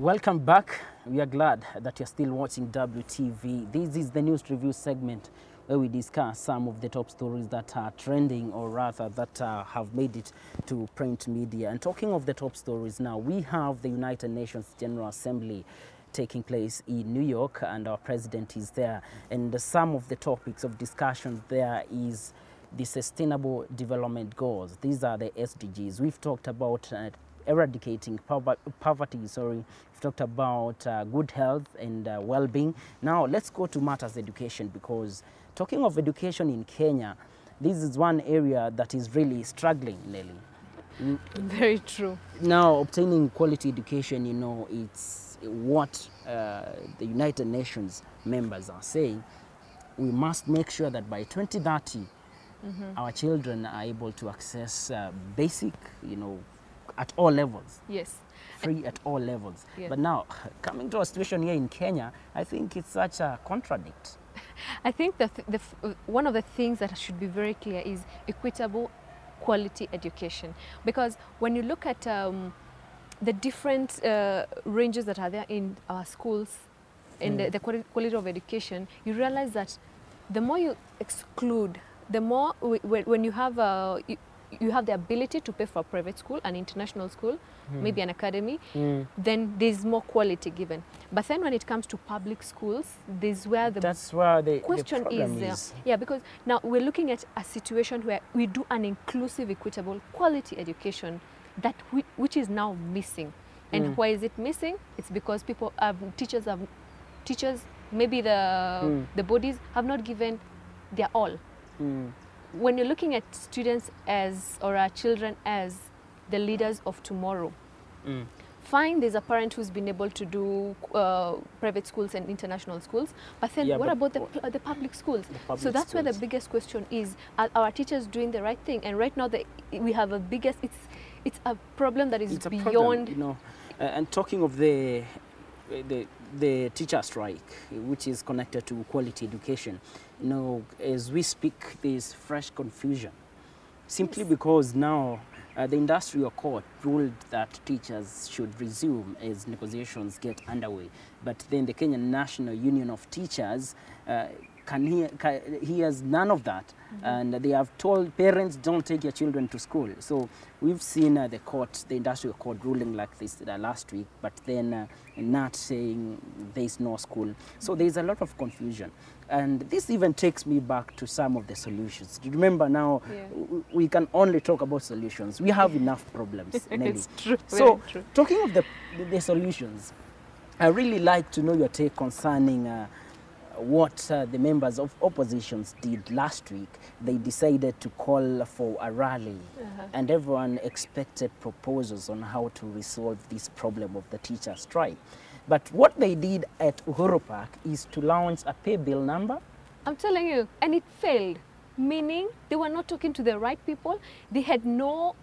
Welcome back. We are glad that you're still watching WTV. This is the news review segment where we discuss some of the top stories that are trending, or rather that have made it to print media. And talking of the top stories now, we have the United Nations General Assembly taking place in New York, and our president is there. And some of the topics of discussion there is the Sustainable Development Goals. These are the SDGs. We've talked about eradicating poverty, we've talked about good health and well-being. Now let's go to matters education, because talking of education in Kenya, this is one area that is really struggling, Nelly. Very true. Now, obtaining quality education, you know, it's what the United Nations members are saying. We must make sure that by 2030, our children are able to access basic, you know, at all levels. Yes. Free at all levels. Yes. But now, coming to a situation here in Kenya, I think it's such a contradict. I think that one of the things that should be very clear is equitable quality education. Because when you look at the different ranges that are there in our schools, in the quality of education, you realize that the more you exclude, the more when you have you have the ability to pay for a private school, an international school, maybe an academy, then there's more quality given. But then when it comes to public schools, that's where the question is. Yeah, because now we're looking at a situation where we do an inclusive, equitable, quality education that which is now missing. And why is it missing? It's because teachers, maybe the bodies have not given their all. When you're looking at students or our children as the leaders of tomorrow, fine, there's a parent who's been able to do private schools and international schools, but then what about the public schools? So that's where the biggest question is, are our teachers doing the right thing? And right now we have a biggest, it's a problem that is beyond... Problem, you know, and talking of the teacher strike, which is connected to quality education, you know, as we speak, there's fresh confusion, simply because now the industrial court ruled that teachers should resume as negotiations get underway. But then the Kenyan National Union of Teachers hears none of that, and they have told parents, don't take your children to school. So we've seen the industrial court ruling like this last week, but then not saying there's no school. So there's a lot of confusion. And this even takes me back to some of the solutions. You remember now, we can only talk about solutions. We have enough problems, Nelly. It's true. So talking of the solutions, I really like to know your take concerning what the members of oppositions did last week. They decided to call for a rally, and everyone expected proposals on how to resolve this problem of the teacher strike. But what they did at Uhuru Park is to launch a pay bill number. I'm telling you, and it failed. Meaning they were not talking to the right people. They had no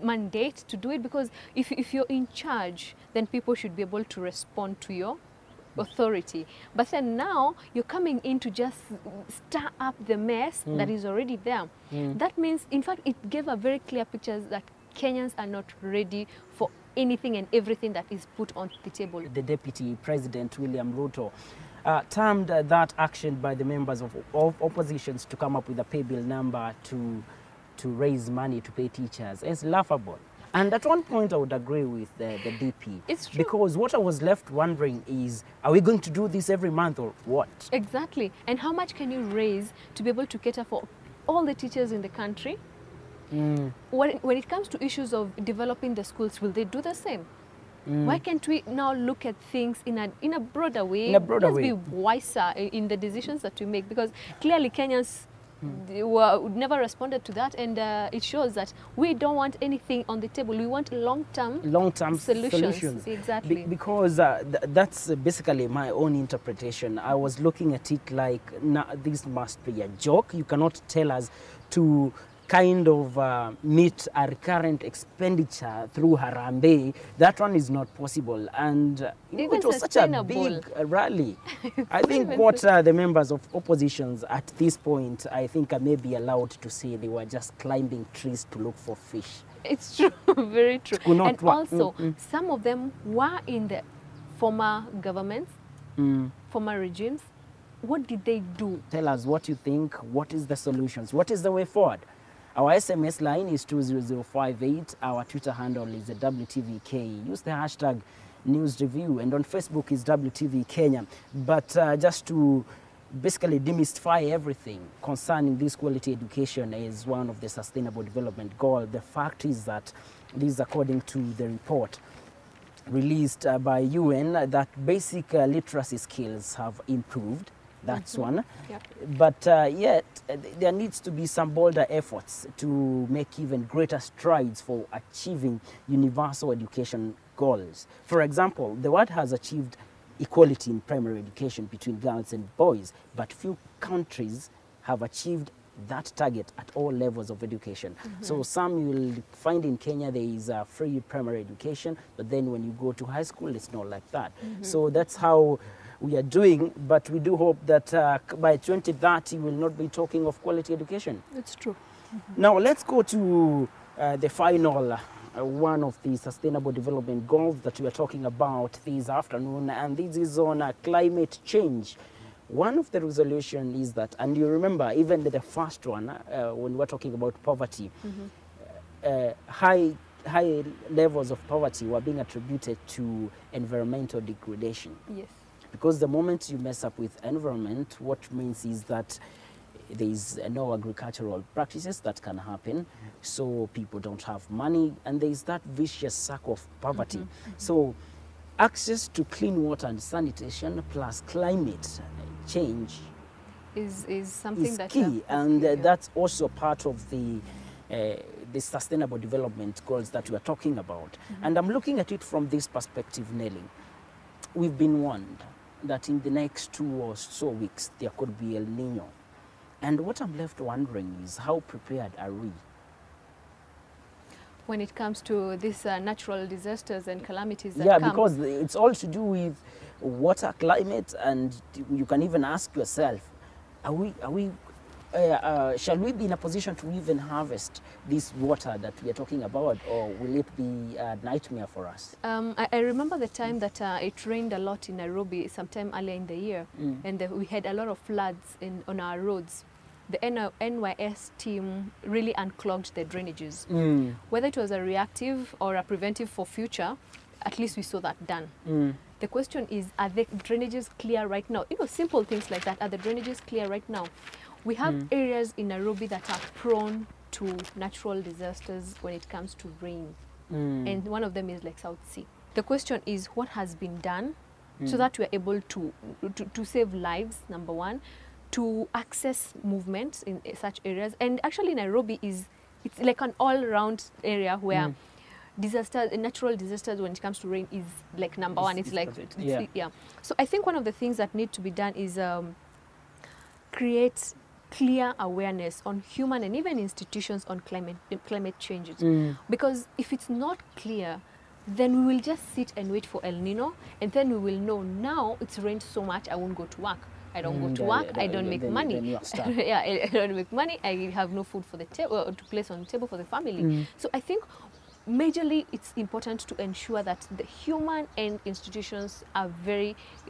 mandate to do it, because if you're in charge, then people should be able to respond to your authority. But then now you're coming in to just stir up the mess that is already there. That means, in fact, it gave a very clear picture that Kenyans are not ready for anything and everything that is put on the table. The Deputy President, William Ruto, termed that action by the members of oppositions to come up with a pay bill number to raise money to pay teachers as laughable. And at one point, I would agree with the DP. It's true. Because what I was left wondering is, are we going to do this every month or what? Exactly. And how much can you raise to be able to cater for all the teachers in the country? When it comes to issues of developing the schools, will they do the same? Why can't we now look at things in a broader way? Let's be wiser in the decisions that we make, because clearly Kenyans never responded to that, and it shows that we don't want anything on the table. We want long-term solutions. Exactly. Because that's basically my own interpretation. I was looking at it like, this must be a joke. You cannot tell us to kind of meet a recurrent expenditure through Harambee. That one is not possible. And it was such a big rally. I think what the members of oppositions at this point, I think I may be allowed to say they were just climbing trees to look for fish. It's true, very true. And also, some of them were in the former governments, former regimes. What did they do? Tell us what you think. What is the solutions? What is the way forward? Our SMS line is 20058. Our Twitter handle is the WTVK. Use the hashtag News Review, and on Facebook is WTV Kenya. But just to basically demystify everything concerning this quality education is one of the Sustainable Development Goals. The fact is that this is according to the report released by UN that basic literacy skills have improved. That's one. Yep. But yet, there needs to be some bolder efforts to make even greater strides for achieving universal education goals. For example, the world has achieved equality in primary education between girls and boys, but few countries have achieved that target at all levels of education. So some you will find in Kenya there is a free primary education, but then when you go to high school, it's not like that. So that's how we are doing, but we do hope that by 2030 we'll not be talking of quality education. It's true. Now let's go to the final one of the Sustainable Development Goals that we are talking about this afternoon, and this is on climate change. One of the resolutions is that, and you remember even the first one, when we're talking about poverty, high levels of poverty were being attributed to environmental degradation. Yes. Because the moment you mess up with environment, what means is that there is no agricultural practices that can happen, so people don't have money, and there is that vicious circle of poverty. So access to clean water and sanitation plus climate change Is something is that key, and that's also part of the Sustainable Development Goals that we are talking about. And I'm looking at it from this perspective, Nelly. We've been warned that in the next 2 or so weeks there could be El Nino. And what I'm left wondering is how prepared are we? when it comes to these natural disasters and calamities that Yeah, come. because it's all to do with water, climate, and you can even ask yourself, shall we be in a position to even harvest this water that we are talking about, or will it be a nightmare for us? I remember the time that it rained a lot in Nairobi sometime earlier in the year, and we had a lot of floods on our roads. The NYS team really unclogged the drainages. Whether it was a reactive or a preventive for future, at least we saw that done. The question is, are the drainages clear right now? You know, simple things like that. Are the drainages clear right now? We have areas in Nairobi that are prone to natural disasters when it comes to rain. And one of them is like South Sea. The question is, what has been done so that we are able to save lives, number one, to access movement in such areas. And actually Nairobi it's like an all-round area where natural disasters when it comes to rain is like number one. It's like, yeah. So I think one of the things that need to be done is create clear awareness on human and even institutions on climate changes. Because if it's not clear, then we will just sit and wait for El Nino, and then we will know now it's rained so much I won't go to work. I don't go to work, I don't make money. Yeah, I don't make money, I have no food for the table to place on the table for the family. So I think majorly it's important to ensure that the human and institutions are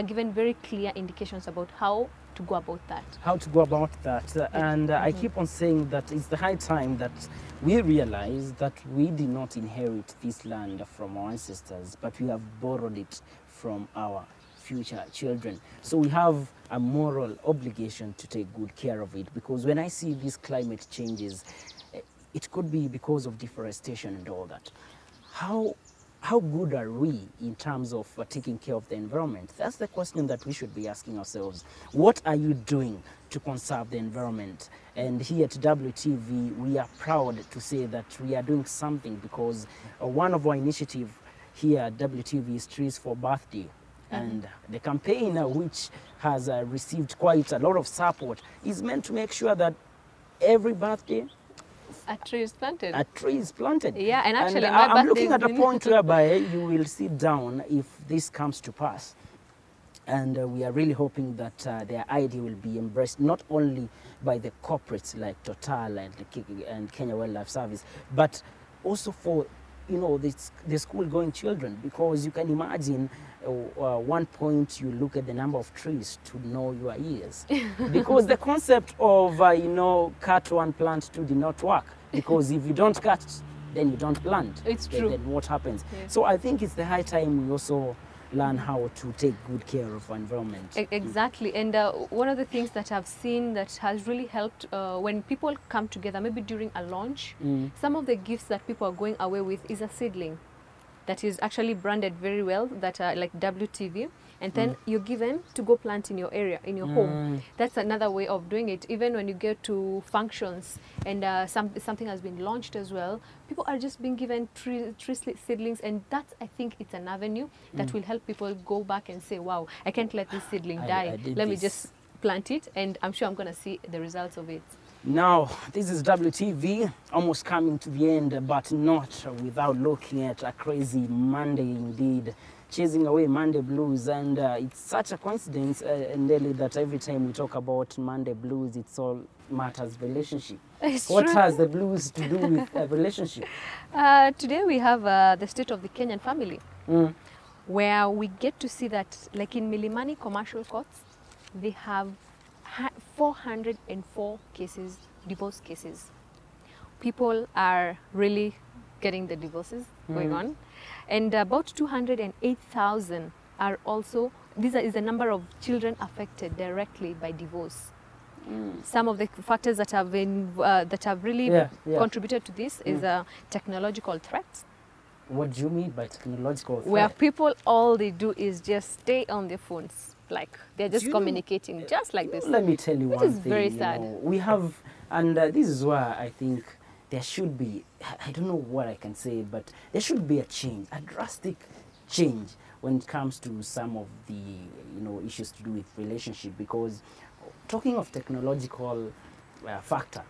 given very clear indications about how to go about that. How to go about that. And I keep on saying that it's the high time that we realize that we did not inherit this land from our ancestors, but we have borrowed it from our future children. So we have a moral obligation to take good care of it, because when I see these climate changes, it could be because of deforestation and all that. How good are we in terms of taking care of the environment? That's the question that we should be asking ourselves. What are you doing to conserve the environment? And here at WTV, we are proud to say that we are doing something, because one of our initiatives here at WTV is Trees for Birthday. And the campaign, which has received quite a lot of support, is meant to make sure that every birthday a tree is planted. A tree is planted. Yeah, and actually I'm looking at a point whereby you will sit down if this comes to pass. And we are really hoping that their idea will be embraced not only by the corporates like Total and Kenya Wildlife Service, but also for you know, the school-going children, because you can imagine one point you look at the number of trees to know your years. Because the concept of, you know, cut one, plant two did not work. Because if you don't cut, then you don't plant. It's true. Then what happens? Yeah. So I think it's the high time we also learn how to take good care of our environment. Exactly. And one of the things that I've seen that has really helped when people come together, maybe during a launch, some of the gifts that people are going away with is a seedling that is actually branded very well, that are like WTV, and then you're given to go plant in your area, in your home. That's another way of doing it. Even when you get to functions and something has been launched as well, people are just being given tree seedlings, and that's, I think it's an avenue that will help people go back and say, wow, I can't let this seedling die. Let me just plant it, and I'm sure I'm going to see the results of it. Now, this is WTV, almost coming to the end, but not without looking at a crazy Monday indeed. Chasing away Monday blues, and it's such a coincidence, Ndeli, that every time we talk about Monday blues, it's all matters relationship. What has the blues to do with a relationship? Today we have the state of the Kenyan family, where we get to see that, like in Milimani commercial courts, they have 404 cases, divorce cases. People are really getting the divorces going on. And about 208,000 are also, is the number of children affected directly by divorce. Some of the factors that have been that have really contributed to this is technological threats. What do you mean by technological threat? Where people, all they do is just stay on their phones, like they're just communicating just like this. Let me tell you one thing. It is very sad. We have, and this is why I think there should be, I don't know what I can say, but there should be a change, a drastic change when it comes to some of the, you know, issues to do with relationship. Because talking of technological factor,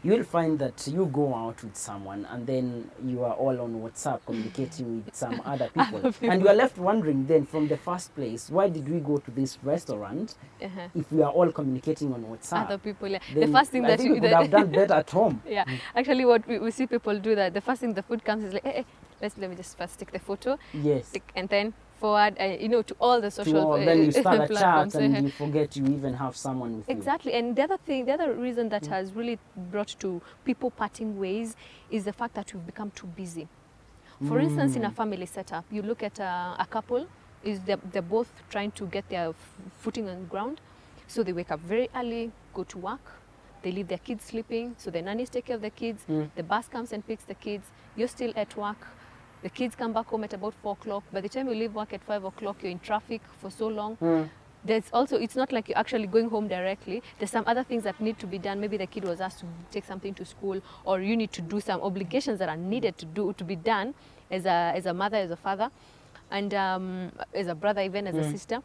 you will find that you go out with someone and then you are all on WhatsApp communicating with some other people. And you are left wondering then, from the first place, why did we go to this restaurant if we are all communicating on WhatsApp? Other people, the first thing that you could have done better at home. Actually what we see people do, that the first thing the food comes is like, hey, let me just first take the photo. Yes. And then forward, you know, to all the social then you start a platforms. chat and you forget you even have someone with you. And the other reason that has really brought to people parting ways is the fact that we've become too busy. For instance, in a family setup, you look at a couple, they're both trying to get their footing on the ground. So they wake up very early, go to work, they leave their kids sleeping, so the nannies take care of the kids, the bus comes and picks the kids, you're still at work. The kids come back home at about 4 o'clock. By the time you leave work at 5 o'clock, you're in traffic for so long. There's also, it's not like you're actually going home directly. There's some other things that need to be done. Maybe the kid was asked to take something to school, or you need to do some obligations that are needed to be done as a mother, as a father, and as a brother, even as a sister.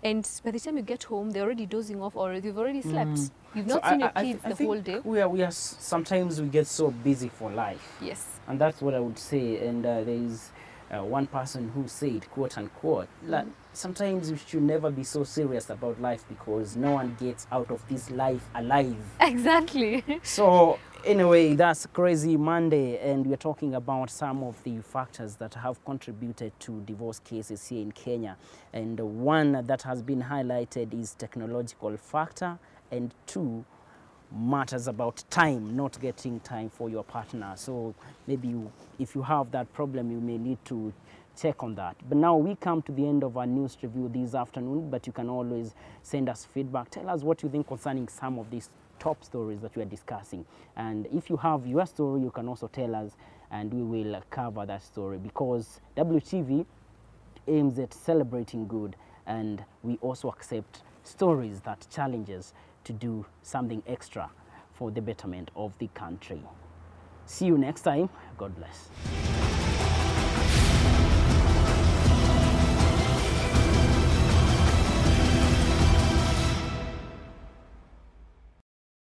And by the time you get home, they're already dozing off, or you've already slept. You've not seen your kids the whole day. Sometimes we get so busy for life. Yes. And that's what I would say. And there is one person who said, quote unquote, like, sometimes we should never be so serious about life, because no one gets out of this life alive. Exactly. So anyway, that's Crazy Monday, and we're talking about some of the factors that have contributed to divorce cases here in Kenya. And one that has been highlighted is technological factor, and two, matters about time, not getting time for your partner. So maybe if you have that problem, you may need to check on that. But now we come to the end of our news review this afternoon, but you can always send us feedback. Tell us what you think concerning some of these top stories that we are discussing. And if you have your story, you can also tell us, and we will cover that story, because WTV aims at celebrating good, and we also accept stories that challenges to do something extra for the betterment of the country. See you next time. God bless.